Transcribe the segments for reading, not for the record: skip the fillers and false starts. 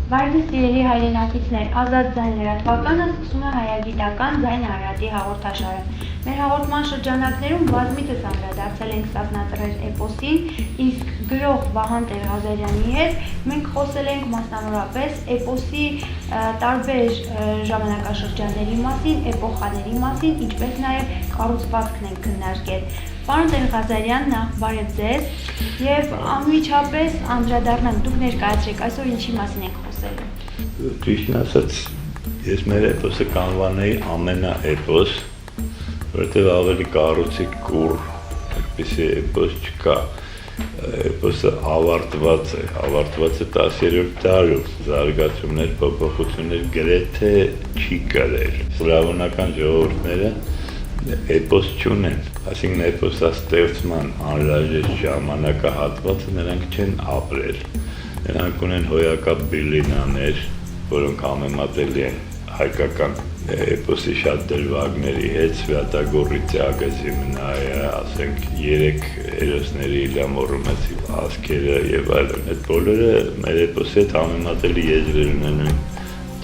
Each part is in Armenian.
Վայրի սիրելի հայրենակիցներ, ազատ ձայն լրատվականը սկսում է հայագիտական ձայն Արարատի հաղորդաշարը։ Մեր հաղորդման շրջանակներում բազմիցս անդրադարձել ենք Ստազնածռեր էպոսին, իսկ գրող Վահան Տեր-Ղազարյանի հետ մենք խոսել ենք մասնավորապես էպոսի տարբեր ժամանակաշրջանների մասին, էպոխաների մասին, ինչպես նաև կառուցվածքն ենք քննարկել։ Պարոն Տեր-Ղազարյան, նախ բարև ձեզ եւ անմիջապես անդրադառնանք, դուք ներկայացրեք այսօր ինչի մասին ենք խոսելու։ Ճիշտն ասած, ես մեր էպոսը կանվանեի ամենաէպոս, որովհետեւ ավելի կառուցիկ կուռ այդպիսի էպոս չկա։ Էպոսը ավարտված է 10-րդ դարում, զարգացումներ, փոփոխություններ գրեթե չի կրել։ Սլավոնական ժողովուրդները էպոս չունեն, այսինքն էպոսաստեղծման անհրաժեշտ ժամանակահատվածը նրանք չեն ապրել։ Նրանք ունեն հոյակապ բիլինաներ, որոնք համեմատելի են հայկական էպոսի շատ դրվագների հետ, Սվյատագորի Ծիագը Զիմնայը, ասենք 3 հերոսների Իլյա Մոռոմեցի ասքերը եւ այլն, այդ բոլորը մեր էպոսի հետ համեմատելի եզրեր ունեն, նույն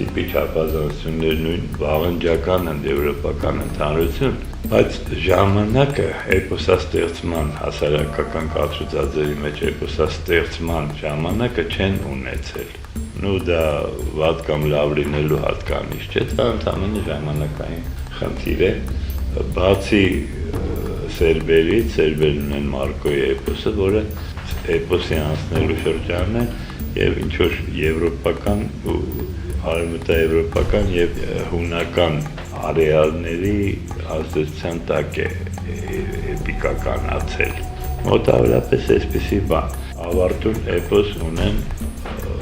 տիպի չափազանցություններ, նույն վաղնջական են եվրոպական ընդհանրություն, բայց ժամանակը էպոսաստեղծման հասարակական կաթրուծածերի մեջ էպոսաստեղծման ժամանակը չեն ունեցել։ Նու դա վատ կամ լավ լինելու հատկանիշ չէ, դա ընդամենը ժամանակային խնդիր է։ Բացի սերբերից, սերբերն ունեն Մարկոյի էպոսը, որը էպոսի անցնելու շրջանն է եւ ինչ որ եվրոպական ու արևմտաեվրոպական եւ հունական արեալների ազդեցության տակ է էպիկականացել։ Մոտավորապես այսպիսի բան։ Ավարտուն էպոս ունեն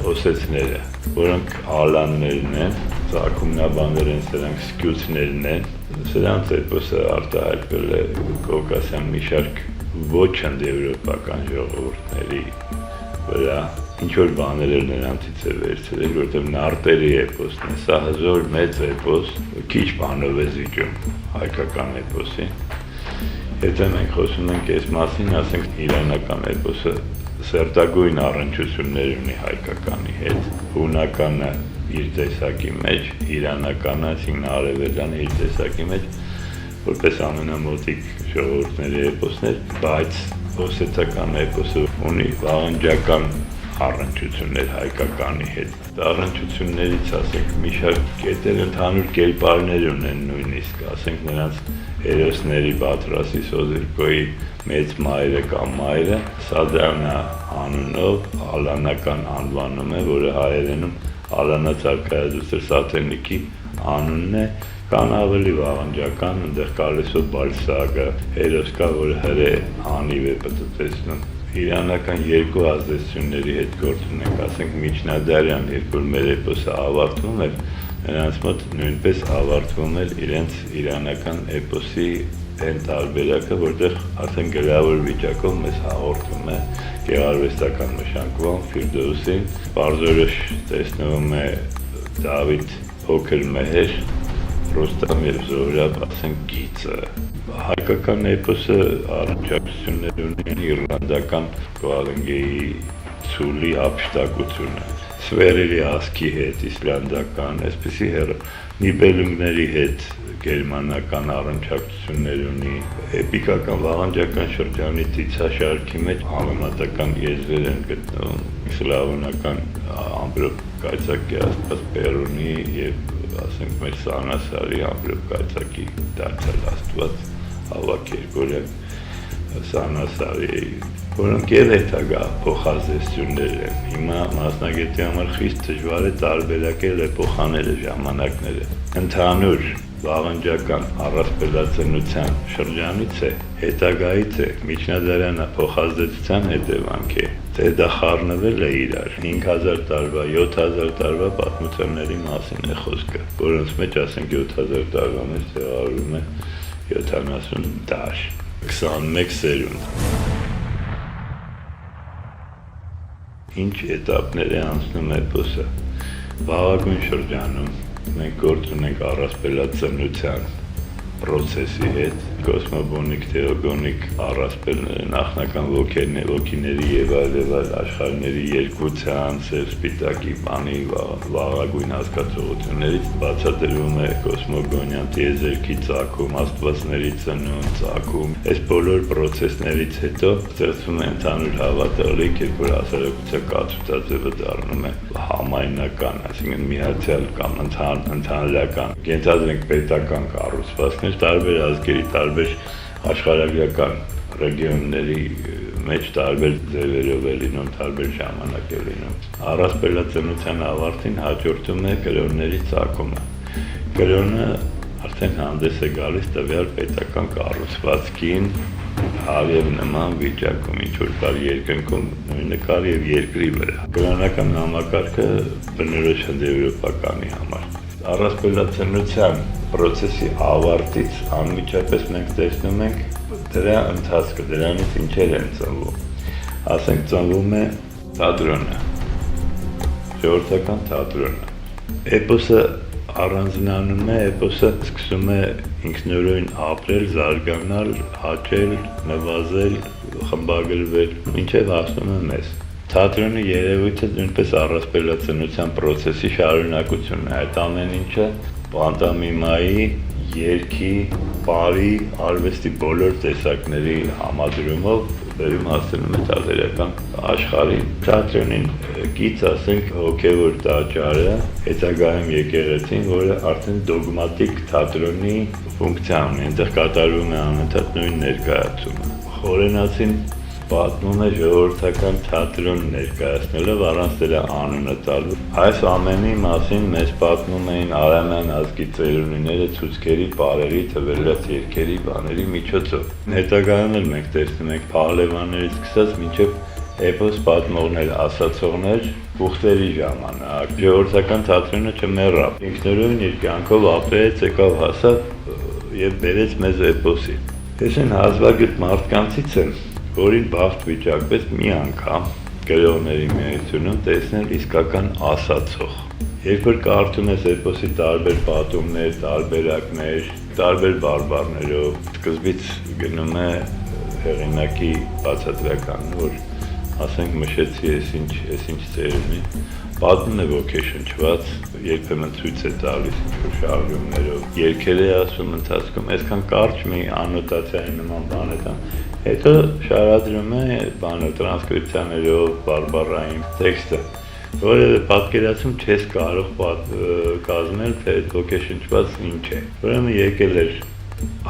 օսեցները, որոնք ալաններն են, ծագումնաբաններ են, սրանք սկյուցներն են, սրանց էպոսը արտահայտվել է Կովկասյան մի շարք ոչ ընդեվրոպական ժողովուրդների վրա, ինչ որ բաներ էլ նրանցից է վերցրել, որովհետև նարտերի էպոսն է, սա հզոր մեծ էպոս, քիչ բանով է զիջում հայկական էպոսին։ Եթե մենք խոսում ենք այս մասին, ասենք իրանական էպոսը սերտագույն առնչություններ ունի հայկականի հետ, հունականը իր տեսակի մեջ, իրանականը, այսինքն արևելյանը իր տեսակի մեջ, որպես ամենամոտիկ ժողովուրդների էպոսներ, բայց օսեթական էպոսը ունի վաղնջական առնչություններ հայկականի հետ։ Առնչություններից, ասենք, մի շարք կետեր ընդհանուր կերպարներ ունեն նույնիսկ, ասենք նրանց հերոսների Բաթրասի Սոզիրկոյի մեծ մայրը կամ մայրը Սադրանա անունով ալանական անվանում է, որը հայերենում Ալանա Ծառկայադուստր Սաթենիկի անունն է, կան ավելի վաղնջական, այնտեղ Կալեսո Բալսագը, հերոս կա, որը հրե անիվ է պտտեցնում։ Իրանական երկու ազդեցությունների հետ գործ ունենք, ասենք միջնադարյան, երբ որ մեր էպոսը ավարտվում էր, նրանց մոտ նույնպես ավարտվում էր իրենց իրանական էպոսի այն տարբերակը, որտեղ արդեն գրավոր վիճակով մեզ հաղորդում է գեղարվեստական մշակման Ֆիրդոուսին, պարզորոշ տեսնվում է Դավիթ փոքր մեհեր, Ռոստամ եւ Զոհրաբ, ասենք գիծը։ Հայկական էպոսը առնչություններ ունի իռլանդական Գուալենգեի ցուլի ապշտակությունը, Սվերերի ասքի հետ իսլանդական, այսպիսի նիբելունգների հետ գերմանական առնչություններ ունի, էպիկական վաղնջական շրջանի ցուցաշարքի մեջ համեմատական եզրեր են գտնվում, սլավոնական ամբրոպ կայծակի աստված Պերունի եւ ասենք մեր Սանասարի ամբրոպ կայծակի դարձյալ աստված Ավակ Երգորյան Սանասարի, որոնք եւ հետագա փոխազդեցություններ են։ Հիմա մասնագետի համար խիստ դժվար է տարբերակել էպոխաները, ժամանակները։ Ընդհանուր վաղնջական առասպելացնության շրջանից է, հետագայից է, միջնադարյան փոխազդեցության հետևանք է, թե դա խառնվել է իրար 5000 տարվա, 7000 տարվա պատմությունների մասին է խոսքը, որոնց մեջ ասենք 7000 տարվա մեջ տեղավորվում է 70 դար, 21 սերունդ։ Ինչ էտապներ է անցնում էպոսը։ Վաղագույն շրջանում մենք գործ ունենք առասպելացնության պրոցեսի հետ, կոսմոգոնիկ, թեոգոնիկ առասպելները, նախնական ոգիների եւ այլ աշխարհների երկվության, սպիտակի բանի վաղագույն հասկացողություններից բացատրվում է կոսմոգոնյան տիեզերքի ծագում, աստվածների ծնունդ, ծագում։ Այս բոլոր պրոցեսներից հետո ստեղծվում է ընդհանուր հավատալիք, երբ որ հասարակության կացուցածը դառնում է համայնական, այսինքն միացյալ կամ ընդհանրական։ Ենթադրենք պետական կառուցվածքներ տարբեր ազգերի, տարբեր աշխարհագրական ռեգիոնների մեջ տարբեր ձևերով է լինում, տարբեր ժամանակ է լինում։ Առասպելածնության ավարտին հաջորդում է կրոնների ծագումը։ Կրոնը արդեն հանդես է գալիս տվյալ պետական կառուցվածքին հարև նման վիճակում, ինչ որ կար երկնքում, նույնը կար եւ երկրի վրա։ Կրոնական համակարգը բնորոշ է եվրոպականի համար։ Առասպելածնության պրոցեսի ավարտից անմիջապես մենք տեսնում ենք դրա ընթացքը, դրանից ինչեր են ծնվում։ Ասենք ծնվում է թատրոնը, ժողովրդական թատրոնը։ Էպոսը առանձնանում է, էպոսը սկսում է ինքնուրույն ապրել, զարգանալ, աճել, նվազել, խմբագրվել, մինչև հասնում է մեզ։ Թատրոնի երևույթը նույնպես առասպելածնության պրոցեսի շարունակությունն է, այդ ամեն ինչը պանտոմիմայի, երգի, պարի, արվեստի բոլոր տեսակների համադրումով վերում հասնում է թատերական աշխարհին։ Թատրոնին կից ասենք հոգևոր տաճարը, հետագայում եկեղեցին, որը արդեն դոգմատիկ թատրոնի ֆունկցիա ունի, այնտեղ կատարվում է անընդհատ նույն ներկայացումը։ Խորենացին պատմում է ժողովրդական թատրոն ներկայացնելով առանց դրա անունը տալու։ Այս ամենի մասին մեզ պատմում էին արամյան ազգի ծերունիները ցուցկերի, պարերի, թվերված երգերի, բաների միջոցով։ Հետագայում էլ մենք տեսնում ենք փահլևաններից սկսած մինչև էպոս պատմողներ, ասացողներ, ուխտերի ժամանակ։ Ժողովրդական թատրոնը չմեռավ։ Ինքնուրույն իր կյանքով ապրեց, եկավ հասավ եւ բերեց մեզ էպոսի։ Ես այն հազվագյուտ մարդկանցից եմ, որին բախտ վիճակվեց մի անգամ գրողների միությունում տեսնել իսկական ասացող։ Երբ որ կարդում ես էպոսի տարբեր պատումներ, տարբերակներ, տարբեր բարբառներով, սկզբից գնում է հեղինակի բացատրական, որ ասենք մշեցի ես ինչ ծերունի, պատմում է ոգեշնչված, երբեմն ցույց է տալիս ինչ-որ շարժումներով, երգեր է ասում ընթացքում, այսքան կարճ մի անոտացիայի նման բան է տան, հետո շարադրում է տրանսկրիպցիաներով, բարբառային տեքստը, որը պատկերացում չես կարող կազմել, թե այդ ոգեշնչված ինչ է։ Ուրեմն եկել էր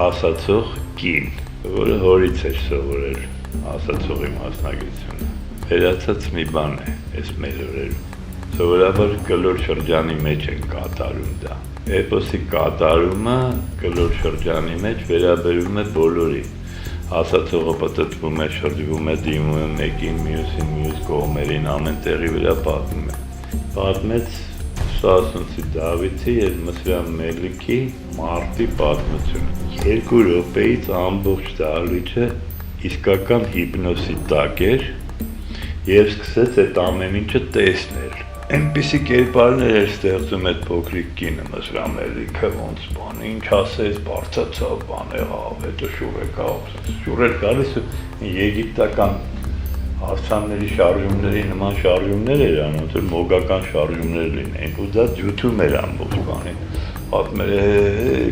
ասացող կին, որը հորից էր սովորել ասացողի մասնագիտությունը։ Վերացած մի բան է, այս մեր օրերում։ Սովորաբար կլոր շրջանի մեջ են կատարում դա։ Էպոսի կատարումը կլոր շրջանի մեջ վերաբերում է բոլորին։ Ասացողը պտտվում է, շրջվում է, դիմում է մեկին, մյուսին, մյուս կողմերին, ամեն տեղի վրա պատմում է։ Պատմեց Սասունցի Դավիթի եւ Մսրան Մելիքի մարտի պատմությունը։ 2 րոպեից ամբողջ դահլիճը իսկական հիպնոսի տակ էր եւ սկսեց այդ ամեն ինչը տեսնել։ Այնպիսի կերպարներ էր ստեղծում այդ փոքրիկ կինը Մսրան Մելիքը, ոնց բան, ինչ ասեց, բարձացավ, բան եղավ, հետո շուռ էր գալիս ու եգիպտական հարցանների շարժումների նման շարժումներ էր անում, որ մոգական շարժումներ լինեին, ու դա ջութում էր ամբողջ բանին։ Պատմել է,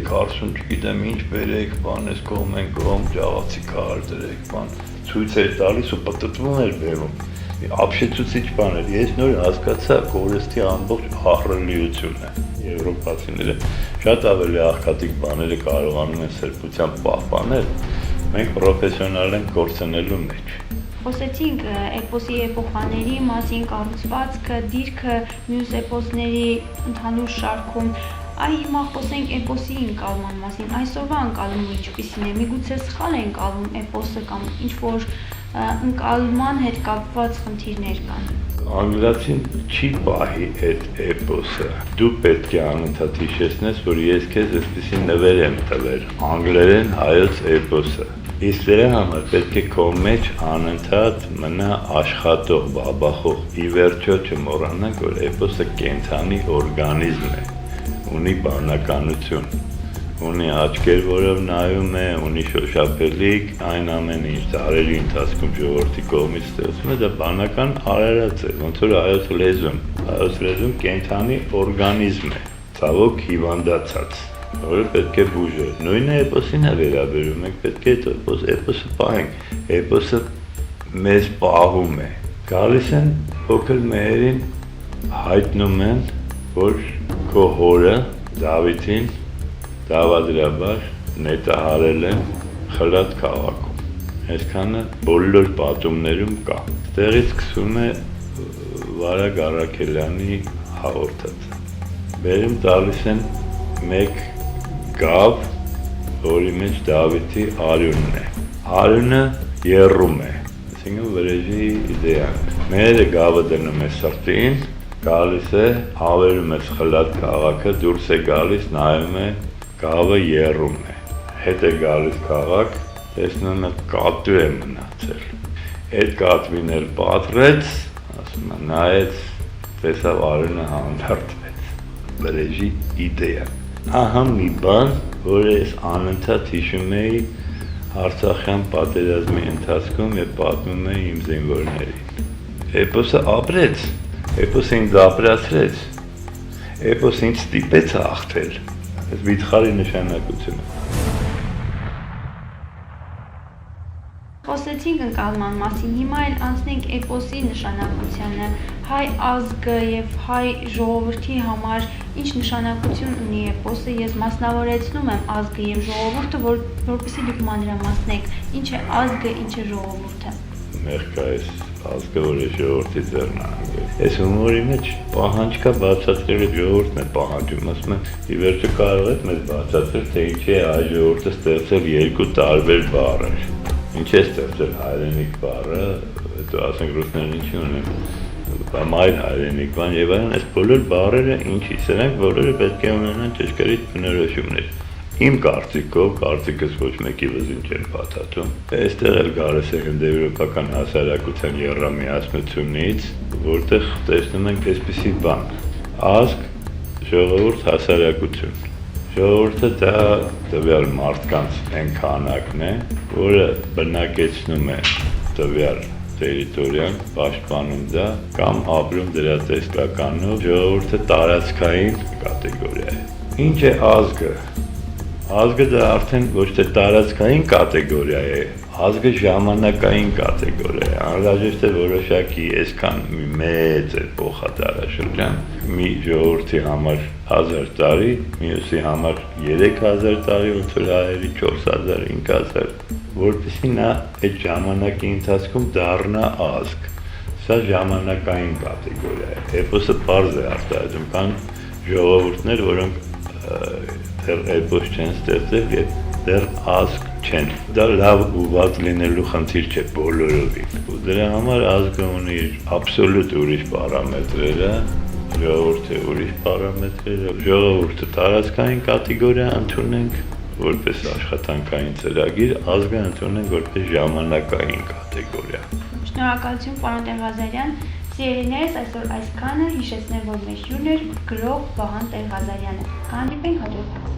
կարծում չգիտեմ ինչ բերեք, բան էս կողմ են կողմ, ջաղացի քար դրեք, բան ցույց էր տալիս ու պտտվում էր բերում։ Ապշեցուցիչ բան էր։ Ես նոր հասկացա կորստի ամբողջ ահռելիությունը։ Եվրոպացիները շատ ավելի աղքատիկ բաները կարողանում են սրբությամբ պահպանել, մենք պրոֆեսիոնալ ենք կորցնելու մեջ։ Խոսեցինք էպոսի էպոխաների մասին, կառուցվածքը, դիրքը, մյուս էպոսների ընդհանուր շարքում։ Այ հիմա խոսենք էպոսի ընկալման մասին։ Այսօրվա ընկալումը ինչպիսին է։ Միգուցե սխալ է ընկալվում էպոսը կամ ինչ-որ ընկալման հետ կապված խնդիրներ կան։ Անգլիացին չի պահի այդ էպոսը։ Դու պետք է անընդհատ հիշեցնես, որ ես քեզ այսպիսի նվեր եմ տվել։ Անգլերեն հայոց էպոսը։ Իսկ դրա համար պետք է քո մեջ անընդհատ մնա աշխատող, բաբախող։ Ի վերջո չմոռանանք, որ էպոսը կենդանի օրգանիզմ է, ունի բանականություն։ ունի աչքեր, որով նայում է, ունի շոշափելիք, այն ամենը ինչ դարերի ընթացքում ժողովրդի կողմից ստեղծվում է, դա բանական արարած է, ոնց որ հայոց լեզուն կենդանի օրգանիզմ է, ցավոք հիվանդացած, որը պետք է բուժել։ Նույնը էպոսին է վերաբերում, մենք պետք է էպոսը պահենք, էպոսը մեզ պահում է։ Գալիս են փոքր մեհերին հայտնում են, որ քո հորը Դավիթին դավադրաբար նետահարել են Խլատ քաղաքում։ Այսքանը բոլոր պատումներում կա։ Այդտեղից սկսվում է Վարագ Առաքելյանի հաղորդածը։ Բերում տալիս են մեկ գավ, որի մեջ Դավիթի արյունն է։ Արյունը եռում է, այսինքն վրեժի իդեան։ Մերը գավը դնում է սրտին, գալիս է, հավերում է Խլատ քաղաքը, դուրս է գալիս, նայում է, գավը եռում է, հետ է գալիս քաղաք, տեսնում է կատու է մնացել, այդ կատվին էլ պատրեց, ասում է, նայեց, տեսավ արյունը հանդարտվեց, վրեժի իդեա։ Ահա մի բան, որ ես անընդհատ հիշում էի Արցախյան պատերազմի ընթացքում եւ պատմում էի իմ զինվորներին։ Էպոսը ապրեց, էպոսը ինձ ապրացրեց, էպոսը ինձ ստիպեց հաղթել, այս վիթխարի նշանակությունը։ Խոսեցինք ընկալման մասին, հիմա էլ անցնենք էպոսի նշանակությանը, հայ ազգը եւ հայ ժողովրդի համար ինչ նշանակություն ունի էպոսը, ես մասնավորեցնում եմ ազգը եւ ժողովուրդը, որպեսզի դուք մանրամասնեք, ինչ է ազգը, ինչ է ժողովուրդը։ Մեղքա այս ազգը, որ է ժողովրդի ձեռն անգել։ Այս հումորի մեջ պահանջ կա բացատրել, ժողովուրդն է պահանջում, ասում է, ի վերջո կարող եք մեզ բացատրել, թե ինչի է հայ ժողովուրդը ստեղծել երկու տարբեր բառեր։ Ինչ է ստեղծել հայրենիք բառը, հետո ասենք ռուսներն ինչի ունեն մայր հայրենիք բան եւ այլն, այս բոլոր բառերը ինչի, սրանք բոլորը պետք է ունենան ճշգրիտ բնորոշումներ։ Իմ կարծիքով, կարծիքս ոչ մեկի վզին չեմ փաթաթում, այստեղ էլ գալիս է հնդեվրոպական հասարակության եռամիացությունից, որտեղ տեսնում ենք այսպիսի բան. ազգ, ժողովուրդ, հասարակություն։ Ժողովուրդը դա տվյալ մարդկանց այն քանակն է, որը բնակեցնում է տվյալ տերիտորիան, պաշտպանում դա կամ ապրում դրա տեսլականով, ժողովուրդը տարածքային կատեգորիա է։ Ինչ է ազգը։ Ազգը դա արդեն ոչ թե տարածքային կատեգորիա է, ազգը ժամանակային կատեգորիա է, անհրաժեշտ է որոշակի այսքան մեծ է փոխադարձաշրջան, մի ժողովրդի համար 1000 տարի, մյուսի համար 3000 տարի, ոնց որ հայերի 4000, 5000, որպեսզի նա այդ ժամանակի ընթացքում դառնա ազգ։ Սա ժամանակային կատեգորիա է։ Էպոսը պարզ է արտահայտում, կան ժողովուրդներ, որոնք դեռ էպոս չեն ստեղծել եւ դեռ ազգ չեն։ Դա լավ ու վատ լինելու խնդիր չէ բոլորովին։ Ու դրա համար ազգը ունի աբսոլյուտ ուրիշ պարամետրերը, ժողովուրդը ուրիշ պարամետրերը, ժողովուրդը տարածքային կատեգորիա ընդունենք որպես աշխատանքային ծրագիր, ազգը ընդունենք որպես ժամանակային կատեգորիա։ Շնորհակալություն պարոն Տեր-Ղազարյան, սիրելիներս, այսօր այսքանը, հիշեցնեմ, որ մեր հյուրն էր գրող Վահան Տեր-Ղազարյանը։ Կհանդիպենք հաջորդ